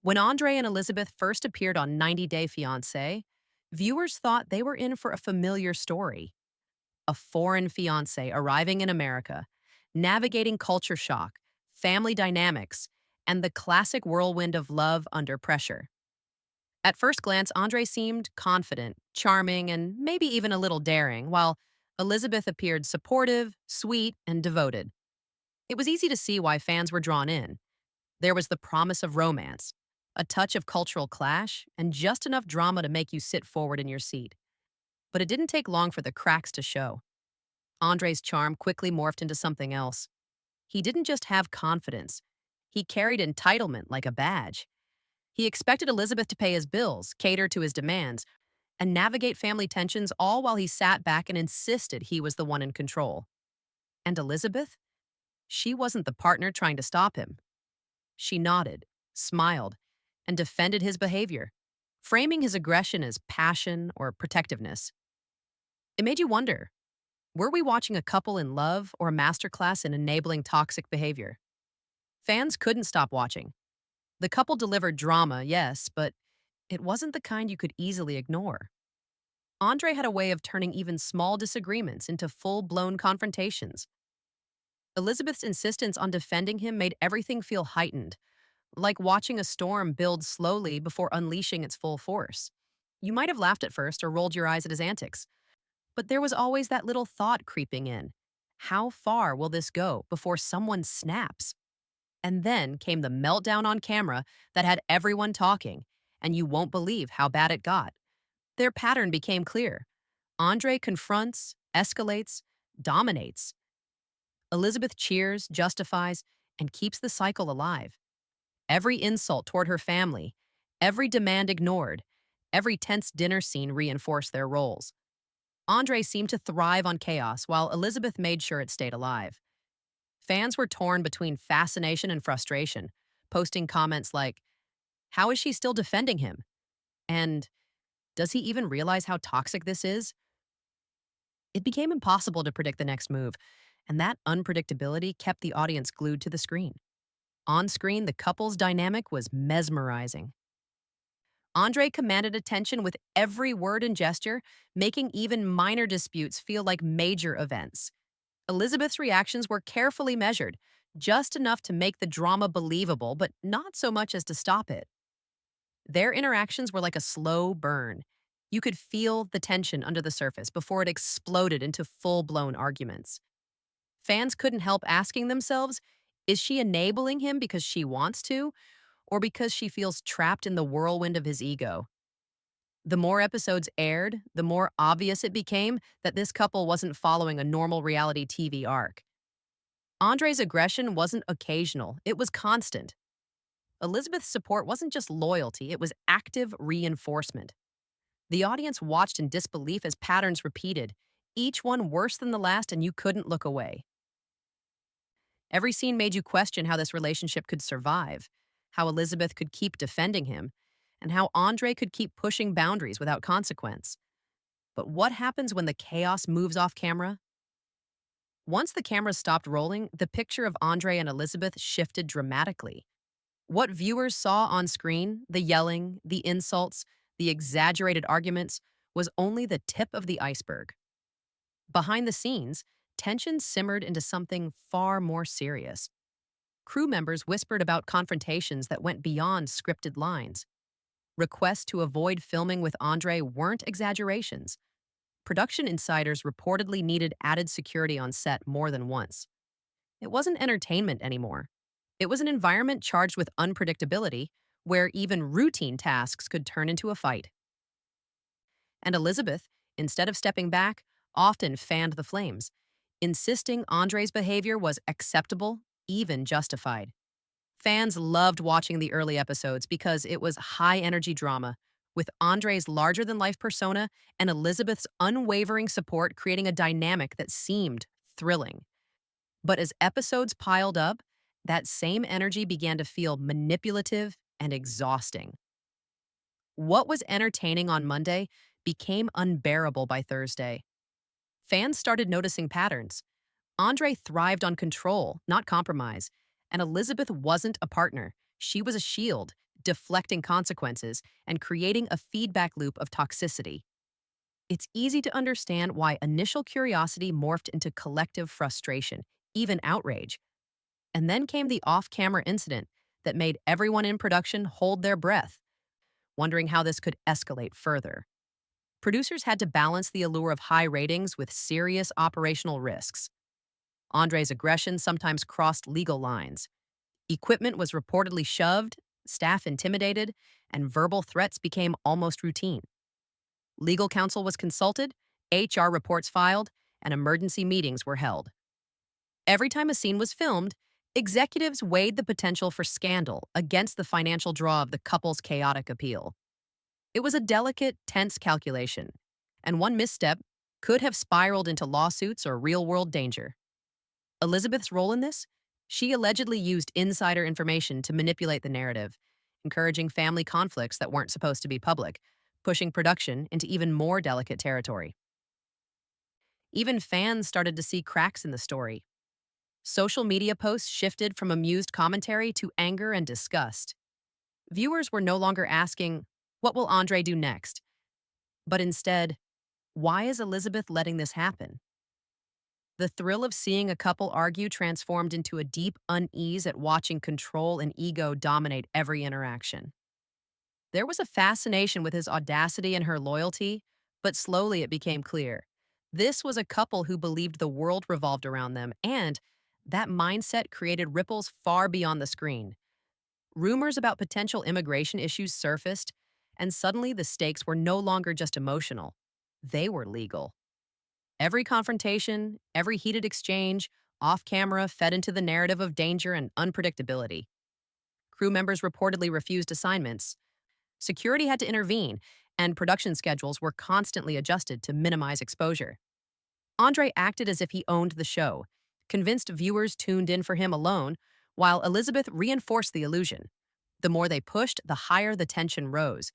When Andre and Elizabeth first appeared on 90 Day Fiancé, viewers thought they were in for a familiar story. A foreign fiancé arriving in America, navigating culture shock, family dynamics, and the classic whirlwind of love under pressure. At first glance, Andre seemed confident, charming, and maybe even a little daring, while Elizabeth appeared supportive, sweet, and devoted. It was easy to see why fans were drawn in. There was the promise of romance, a touch of cultural clash, and just enough drama to make you sit forward in your seat. But it didn't take long for the cracks to show. Andre's charm quickly morphed into something else. He didn't just have confidence, he carried entitlement like a badge. He expected Elizabeth to pay his bills, cater to his demands, and navigate family tensions all while he sat back and insisted he was the one in control. And Elizabeth? She wasn't the partner trying to stop him. She nodded, smiled, and defended his behavior, framing his aggression as passion or protectiveness. It made you wonder, were we watching a couple in love or a masterclass in enabling toxic behavior? Fans couldn't stop watching. The couple delivered drama, yes, but it wasn't the kind you could easily ignore. Andre had a way of turning even small disagreements into full-blown confrontations. Elizabeth's insistence on defending him made everything feel heightened, like watching a storm build slowly before unleashing its full force. You might have laughed at first or rolled your eyes at his antics, but there was always that little thought creeping in. How far will this go before someone snaps? And then came the meltdown on camera that had everyone talking, and you won't believe how bad it got. Their pattern became clear. Andre confronts, escalates, dominates. Elizabeth cheers, justifies, and keeps the cycle alive. Every insult toward her family, every demand ignored, every tense dinner scene reinforced their roles. Andre seemed to thrive on chaos while Elizabeth made sure it stayed alive. Fans were torn between fascination and frustration, posting comments like, "How is she still defending him?" And, "Does he even realize how toxic this is?" It became impossible to predict the next move, and that unpredictability kept the audience glued to the screen. On screen, the couple's dynamic was mesmerizing. Andre commanded attention with every word and gesture, making even minor disputes feel like major events. Elizabeth's reactions were carefully measured, just enough to make the drama believable, but not so much as to stop it. Their interactions were like a slow burn. You could feel the tension under the surface before it exploded into full-blown arguments. Fans couldn't help asking themselves, is she enabling him because she wants to, or because she feels trapped in the whirlwind of his ego? The more episodes aired, the more obvious it became that this couple wasn't following a normal reality TV arc. Andre's aggression wasn't occasional, it was constant. Elizabeth's support wasn't just loyalty, it was active reinforcement. The audience watched in disbelief as patterns repeated, each one worse than the last, and you couldn't look away. Every scene made you question how this relationship could survive, how Elizabeth could keep defending him, and how Andre could keep pushing boundaries without consequence. But what happens when the chaos moves off camera? Once the cameras stopped rolling, the picture of Andre and Elizabeth shifted dramatically. What viewers saw on screen, the yelling, the insults, the exaggerated arguments, was only the tip of the iceberg. Behind the scenes, tension simmered into something far more serious. Crew members whispered about confrontations that went beyond scripted lines. Requests to avoid filming with Andre weren't exaggerations. Production insiders reportedly needed added security on set more than once. It wasn't entertainment anymore. It was an environment charged with unpredictability, where even routine tasks could turn into a fight. And Elizabeth, instead of stepping back, often fanned the flames, insisting Andre's behavior was acceptable, even justified. Fans loved watching the early episodes because it was high-energy drama, with Andre's larger-than-life persona and Elizabeth's unwavering support creating a dynamic that seemed thrilling. But as episodes piled up, that same energy began to feel manipulative and exhausting. What was entertaining on Monday became unbearable by Thursday. Fans started noticing patterns. Andre thrived on control, not compromise, and Elizabeth wasn't a partner. She was a shield, deflecting consequences, and creating a feedback loop of toxicity. It's easy to understand why initial curiosity morphed into collective frustration, even outrage. And then came the off camera incident that made everyone in production hold their breath, wondering how this could escalate further. Producers had to balance the allure of high ratings with serious operational risks. Andre's aggression sometimes crossed legal lines. Equipment was reportedly shoved, staff intimidated, and verbal threats became almost routine. Legal counsel was consulted, HR reports filed, and emergency meetings were held. Every time a scene was filmed, executives weighed the potential for scandal against the financial draw of the couple's chaotic appeal. It was a delicate, tense calculation, and one misstep could have spiraled into lawsuits or real world danger. Elizabeth's role in this? She allegedly used insider information to manipulate the narrative, encouraging family conflicts that weren't supposed to be public, pushing production into even more delicate territory. Even fans started to see cracks in the story. Social media posts shifted from amused commentary to anger and disgust. Viewers were no longer asking, "What will Andre do next?" But instead, "Why is Elizabeth letting this happen?" The thrill of seeing a couple argue transformed into a deep unease at watching control and ego dominate every interaction. There was a fascination with his audacity and her loyalty, but slowly it became clear. This was a couple who believed the world revolved around them, and that mindset created ripples far beyond the screen. Rumors about potential immigration issues surfaced, and suddenly the stakes were no longer just emotional. They were legal. Every confrontation, every heated exchange, off camera, fed into the narrative of danger and unpredictability. Crew members reportedly refused assignments. Security had to intervene, and production schedules were constantly adjusted to minimize exposure. Andre acted as if he owned the show, convinced viewers tuned in for him alone, while Elizabeth reinforced the illusion. The more they pushed, the higher the tension rose.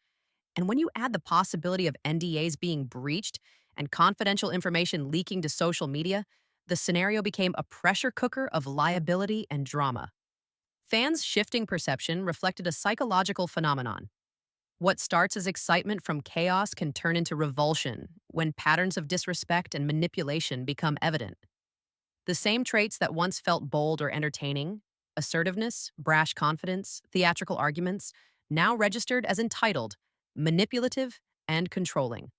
And when you add the possibility of NDAs being breached and confidential information leaking to social media, the scenario became a pressure cooker of liability and drama. Fans' shifting perception reflected a psychological phenomenon. What starts as excitement from chaos can turn into revulsion when patterns of disrespect and manipulation become evident. The same traits that once felt bold or entertaining, assertiveness, brash confidence, theatrical arguments, now registered as entitled, manipulative, and controlling.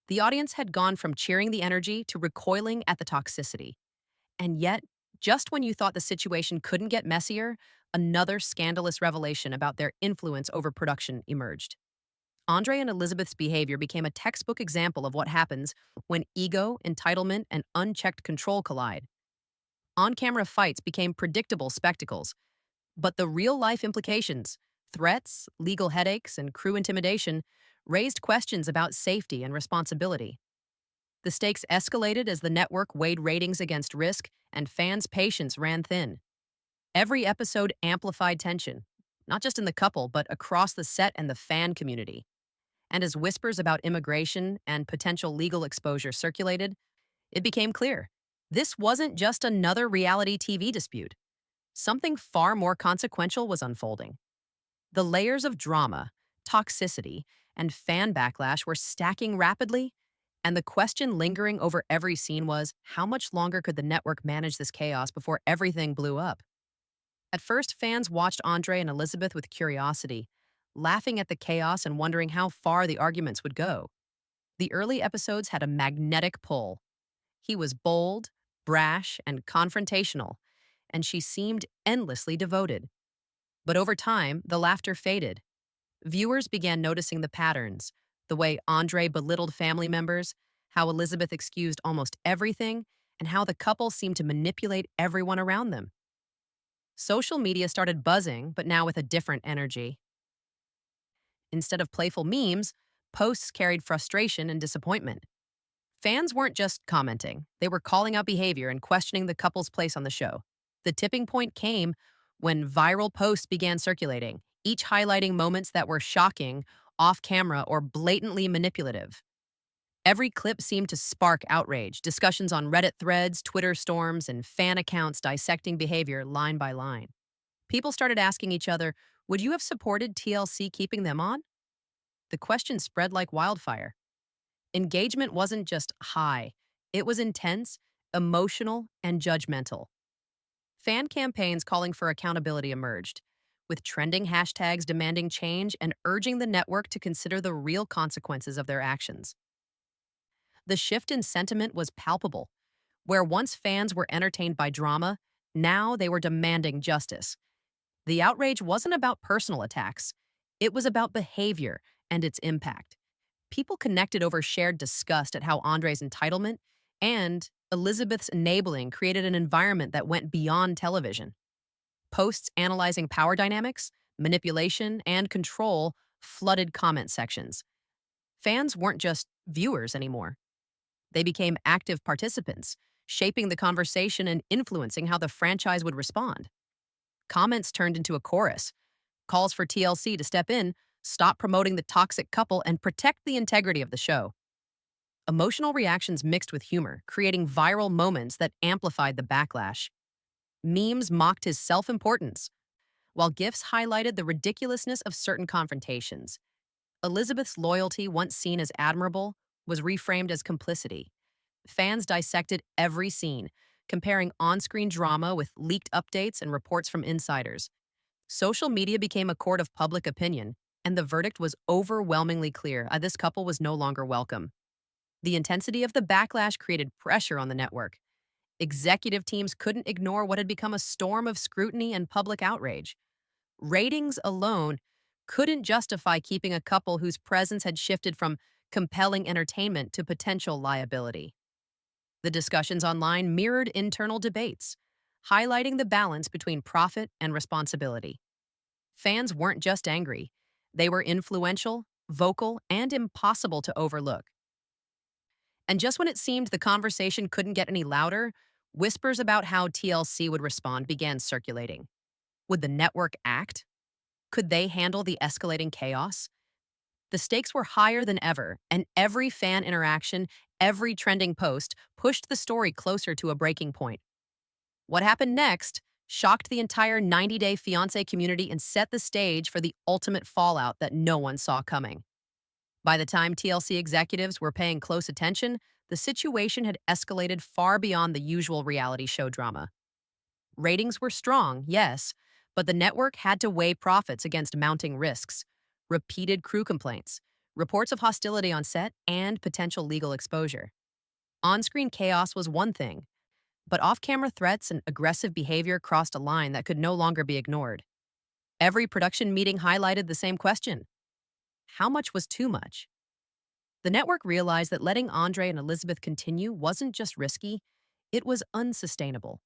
The audience had gone from cheering the energy to recoiling at the toxicity. And yet, just when you thought the situation couldn't get messier, another scandalous revelation about their influence over production emerged. Andre and Elizabeth's behavior became a textbook example of what happens when ego, entitlement, and unchecked control collide. On camera fights became predictable spectacles, but the real life implications, threats, legal headaches, and crew intimidation, raised questions about safety and responsibility. The stakes escalated as the network weighed ratings against risk, and fans' patience ran thin. Every episode amplified tension, not just in the couple, but across the set and the fan community. And as whispers about immigration and potential legal exposure circulated, it became clear this wasn't just another reality TV dispute. Something far more consequential was unfolding. The layers of drama, toxicity, and fan backlash were stacking rapidly, and the question lingering over every scene was, how much longer could the network manage this chaos before everything blew up? At first, fans watched Andre and Elizabeth with curiosity, laughing at the chaos and wondering how far the arguments would go. The early episodes had a magnetic pull. He was bold, brash, and confrontational, and she seemed endlessly devoted. But over time, the laughter faded. Viewers began noticing the patterns, the way Andre belittled family members, how Elizabeth excused almost everything, and how the couple seemed to manipulate everyone around them. Social media started buzzing, but now with a different energy. Instead of playful memes, posts carried frustration and disappointment. Fans weren't just commenting, they were calling out behavior and questioning the couple's place on the show. The tipping point came when viral posts began circulating, each highlighting moments that were shocking, off camera, or blatantly manipulative. Every clip seemed to spark outrage, discussions on Reddit threads, Twitter storms, and fan accounts dissecting behavior line by line. People started asking each other, Would you have supported TLC keeping them on? The question spread like wildfire. Engagement wasn't just high, it was intense, emotional, and judgmental. Fan campaigns calling for accountability emerged, with trending hashtags demanding change and urging the network to consider the real consequences of their actions. The shift in sentiment was palpable. Where once fans were entertained by drama, now they were demanding justice. The outrage wasn't about personal attacks, it was about behavior and its impact. People connected over shared disgust at how Andre's entitlement and Elizabeth's enabling created an environment that went beyond television. Posts analyzing power dynamics, manipulation, and control flooded comment sections. Fans weren't just viewers anymore. They became active participants, shaping the conversation and influencing how the franchise would respond. Comments turned into a chorus, calls for TLC to step in, stop promoting the toxic couple, and protect the integrity of the show. Emotional reactions mixed with humor, creating viral moments that amplified the backlash. Memes mocked his self-importance, while GIFs highlighted the ridiculousness of certain confrontations. Elizabeth's loyalty, once seen as admirable, was reframed as complicity. Fans dissected every scene, comparing on-screen drama with leaked updates and reports from insiders. Social media became a court of public opinion, and the verdict was overwhelmingly clear. This couple was no longer welcome. The intensity of the backlash created pressure on the network. Executive teams couldn't ignore what had become a storm of scrutiny and public outrage. Ratings alone couldn't justify keeping a couple whose presence had shifted from compelling entertainment to potential liability. The discussions online mirrored internal debates, highlighting the balance between profit and responsibility. Fans weren't just angry, they were influential, vocal, and impossible to overlook. And just when it seemed the conversation couldn't get any louder, whispers about how TLC would respond began circulating. Would the network act? Could they handle the escalating chaos? The stakes were higher than ever, and every fan interaction, every trending post pushed the story closer to a breaking point. What happened next shocked the entire 90-day Fiancé community and set the stage for the ultimate fallout that no one saw coming. By the time TLC executives were paying close attention, the situation had escalated far beyond the usual reality show drama. Ratings were strong, yes, but the network had to weigh profits against mounting risks, repeated crew complaints, reports of hostility on set, and potential legal exposure. On-screen chaos was one thing, but off-camera threats and aggressive behavior crossed a line that could no longer be ignored. Every production meeting highlighted the same question: how much was too much? The network realized that letting Andre and Elizabeth continue wasn't just risky, it was unsustainable.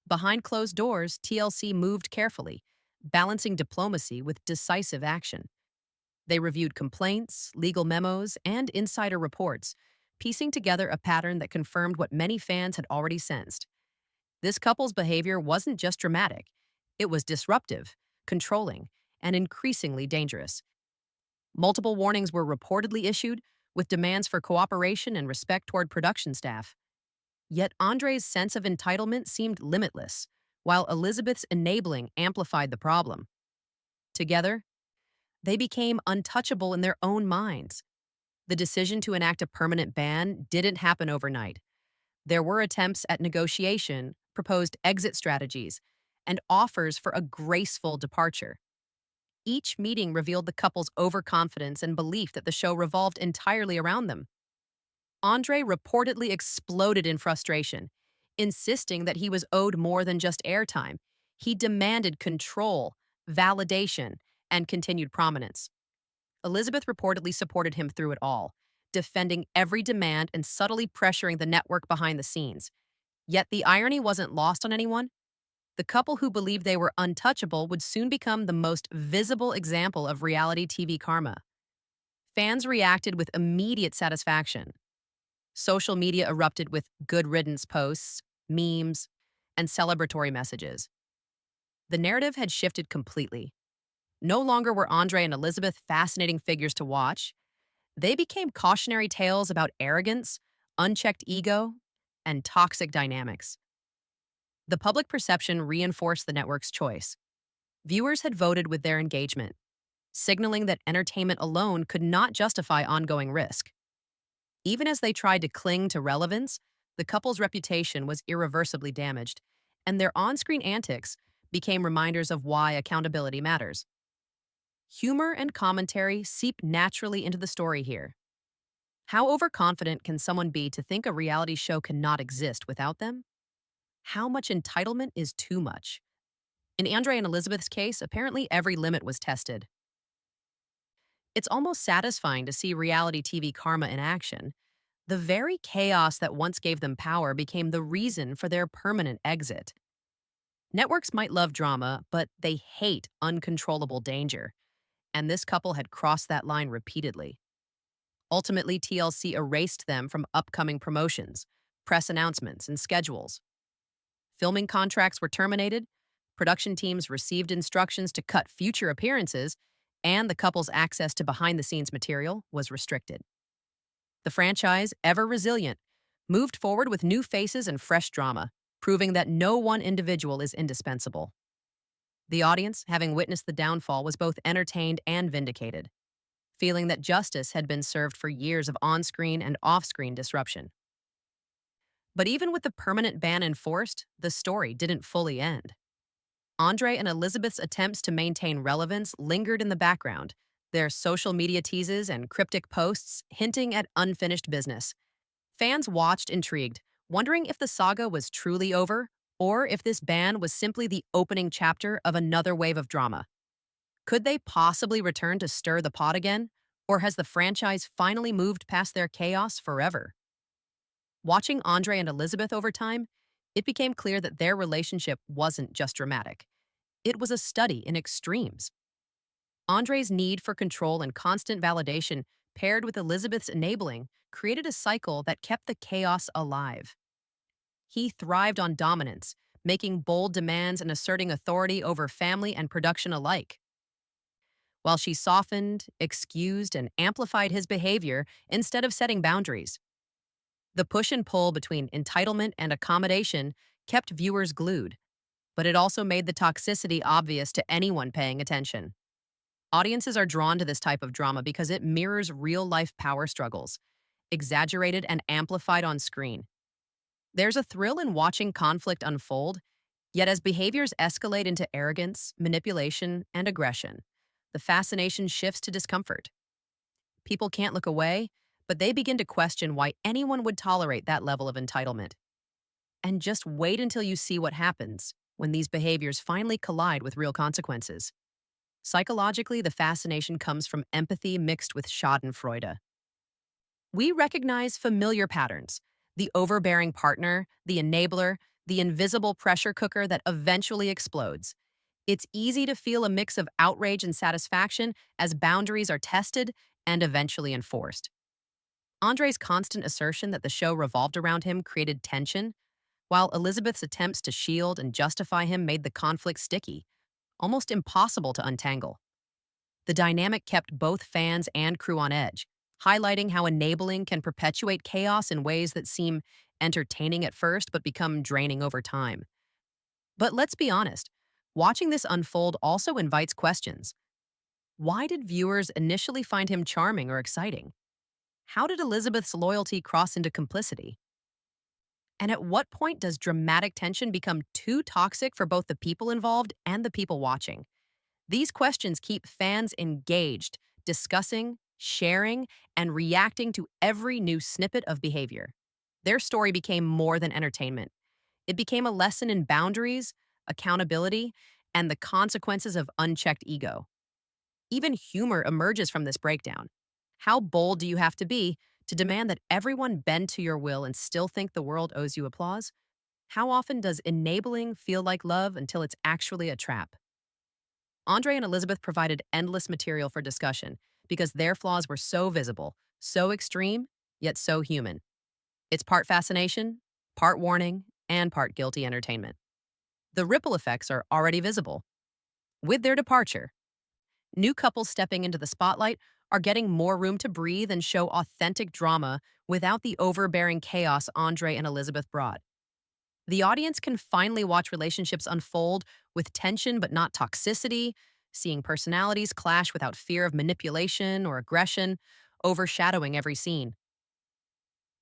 Behind closed doors, TLC moved carefully, balancing diplomacy with decisive action. They reviewed complaints, legal memos, and insider reports, piecing together a pattern that confirmed what many fans had already sensed. This couple's behavior wasn't just dramatic, it was disruptive, controlling, and increasingly dangerous. Multiple warnings were reportedly issued, with demands for cooperation and respect toward production staff. Yet Andre's sense of entitlement seemed limitless, while Elizabeth's enabling amplified the problem. Together, they became untouchable in their own minds. The decision to enact a permanent ban didn't happen overnight. There were attempts at negotiation, proposed exit strategies, and offers for a graceful departure. Each meeting revealed the couple's overconfidence and belief that the show revolved entirely around them. Andre reportedly exploded in frustration, insisting that he was owed more than just airtime. He demanded control, validation, and continued prominence. Elizabeth reportedly supported him through it all, defending every demand and subtly pressuring the network behind the scenes. Yet the irony wasn't lost on anyone. The couple who believed they were untouchable would soon become the most visible example of reality TV karma. Fans reacted with immediate satisfaction. Social media erupted with good riddance posts, memes, and celebratory messages. The narrative had shifted completely. No longer were Andre and Elizabeth fascinating figures to watch. They became cautionary tales about arrogance, unchecked ego, and toxic dynamics. The public perception reinforced the network's choice. Viewers had voted with their engagement, signaling that entertainment alone could not justify ongoing risk. Even as they tried to cling to relevance, the couple's reputation was irreversibly damaged, and their on screen antics became reminders of why accountability matters. Humor and commentary seep naturally into the story here. How overconfident can someone be to think a reality show cannot exist without them? How much entitlement is too much? In Andre and Elizabeth's case, apparently every limit was tested. It's almost satisfying to see reality TV karma in action. The very chaos that once gave them power became the reason for their permanent exit. Networks might love drama, but they hate uncontrollable danger, and this couple had crossed that line repeatedly. Ultimately, TLC erased them from upcoming promotions, press announcements, and schedules. Filming contracts were terminated, production teams received instructions to cut future appearances, and the couple's access to behind the scenes material was restricted. The franchise, ever resilient, moved forward with new faces and fresh drama, proving that no one individual is indispensable. The audience, having witnessed the downfall, was both entertained and vindicated, feeling that justice had been served for years of on screen and off screen disruption. But even with the permanent ban enforced, the story didn't fully end. Andre and Elizabeth's attempts to maintain relevance lingered in the background, their social media teases and cryptic posts hinting at unfinished business. Fans watched intrigued, wondering if the saga was truly over or if this ban was simply the opening chapter of another wave of drama. Could they possibly return to stir the pot again, or has the franchise finally moved past their chaos forever? Watching Andre and Elizabeth over time, it became clear that their relationship wasn't just dramatic. It was a study in extremes. Andre's need for control and constant validation, paired with Elizabeth's enabling, created a cycle that kept the chaos alive. He thrived on dominance, making bold demands and asserting authority over family and production alike, while she softened, excused, and amplified his behavior instead of setting boundaries. The push and pull between entitlement and accommodation kept viewers glued, but it also made the toxicity obvious to anyone paying attention. Audiences are drawn to this type of drama because it mirrors real-life power struggles, exaggerated and amplified on screen. There's a thrill in watching conflict unfold, yet as behaviors escalate into arrogance, manipulation, and aggression, the fascination shifts to discomfort. People can't look away, but they begin to question why anyone would tolerate that level of entitlement. And just wait until you see what happens when these behaviors finally collide with real consequences. Psychologically, the fascination comes from empathy mixed with schadenfreude. We recognize familiar patterns: the overbearing partner, the enabler, the invisible pressure cooker that eventually explodes. It's easy to feel a mix of outrage and satisfaction as boundaries are tested and eventually enforced. Andre's constant assertion that the show revolved around him created tension, while Elizabeth's attempts to shield and justify him made the conflict sticky, almost impossible to untangle. The dynamic kept both fans and crew on edge, highlighting how enabling can perpetuate chaos in ways that seem entertaining at first but become draining over time. But let's be honest, watching this unfold also invites questions. Why did viewers initially find him charming or exciting? How did Elizabeth's loyalty cross into complicity? And at what point does dramatic tension become too toxic for both the people involved and the people watching? These questions keep fans engaged, discussing, sharing, and reacting to every new snippet of behavior. Their story became more than entertainment. It became a lesson in boundaries, accountability, and the consequences of unchecked ego. Even humor emerges from this breakdown. How bold do you have to be to demand that everyone bend to your will and still think the world owes you applause? How often does enabling feel like love until it's actually a trap? Andre and Elizabeth provided endless material for discussion because their flaws were so visible, so extreme, yet so human. It's part fascination, part warning, and part guilty entertainment. The ripple effects are already visible. With their departure, new couples stepping into the spotlight are getting more room to breathe and show authentic drama without the overbearing chaos Andre and Elizabeth brought. The audience can finally watch relationships unfold with tension but not toxicity, seeing personalities clash without fear of manipulation or aggression, overshadowing every scene.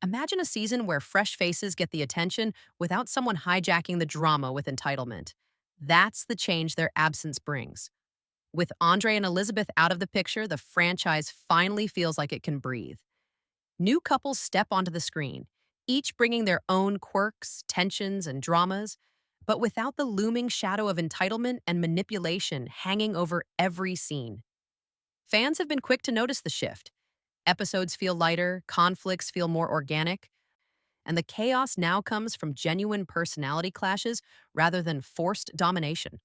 Imagine a season where fresh faces get the attention without someone hijacking the drama with entitlement. That's the change their absence brings. With Andre and Elizabeth out of the picture, the franchise finally feels like it can breathe. New couples step onto the screen, each bringing their own quirks, tensions, and dramas, but without the looming shadow of entitlement and manipulation hanging over every scene. Fans have been quick to notice the shift. Episodes feel lighter, conflicts feel more organic, and the chaos now comes from genuine personality clashes rather than forced domination.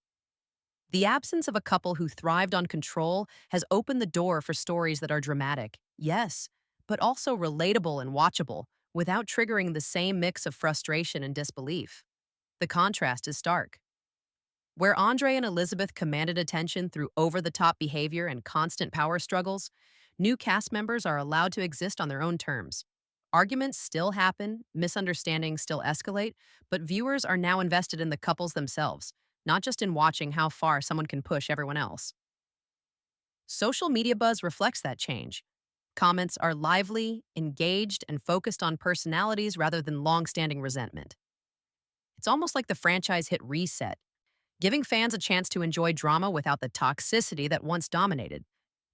The absence of a couple who thrived on control has opened the door for stories that are dramatic, yes, but also relatable and watchable without triggering the same mix of frustration and disbelief. The contrast is stark. Where Andre and Elizabeth commanded attention through over the top behavior and constant power struggles, new cast members are allowed to exist on their own terms. Arguments still happen, misunderstandings still escalate, but viewers are now invested in the couples themselves, not just in watching how far someone can push everyone else. Social media buzz reflects that change. Comments are lively, engaged, and focused on personalities rather than long standing resentment. It's almost like the franchise hit reset, giving fans a chance to enjoy drama without the toxicity that once dominated.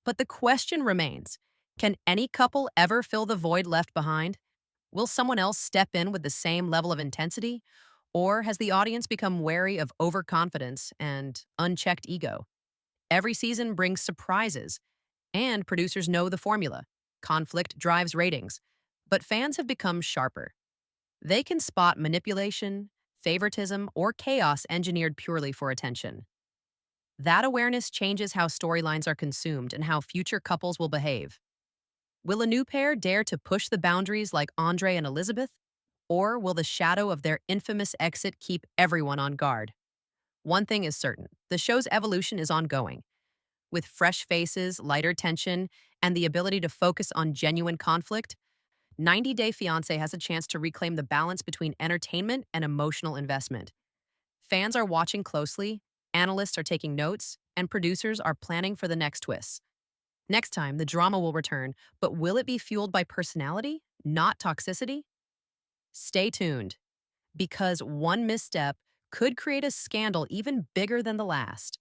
But the question remains, can any couple ever fill the void left behind? Will someone else step in with the same level of intensity? Or has the audience become wary of overconfidence and unchecked ego? Every season brings surprises, and producers know the formula. Conflict drives ratings. But fans have become sharper. They can spot manipulation, favoritism, or chaos engineered purely for attention. That awareness changes how storylines are consumed and how future couples will behave. Will a new pair dare to push the boundaries like Andre and Elizabeth? Or will the shadow of their infamous exit keep everyone on guard? One thing is certain, the show's evolution is ongoing. With fresh faces, lighter tension, and the ability to focus on genuine conflict, 90 Day Fiancé has a chance to reclaim the balance between entertainment and emotional investment. Fans are watching closely, analysts are taking notes, and producers are planning for the next twists. Next time, the drama will return, but will it be fueled by personality, not toxicity? Stay tuned, because one misstep could create a scandal even bigger than the last.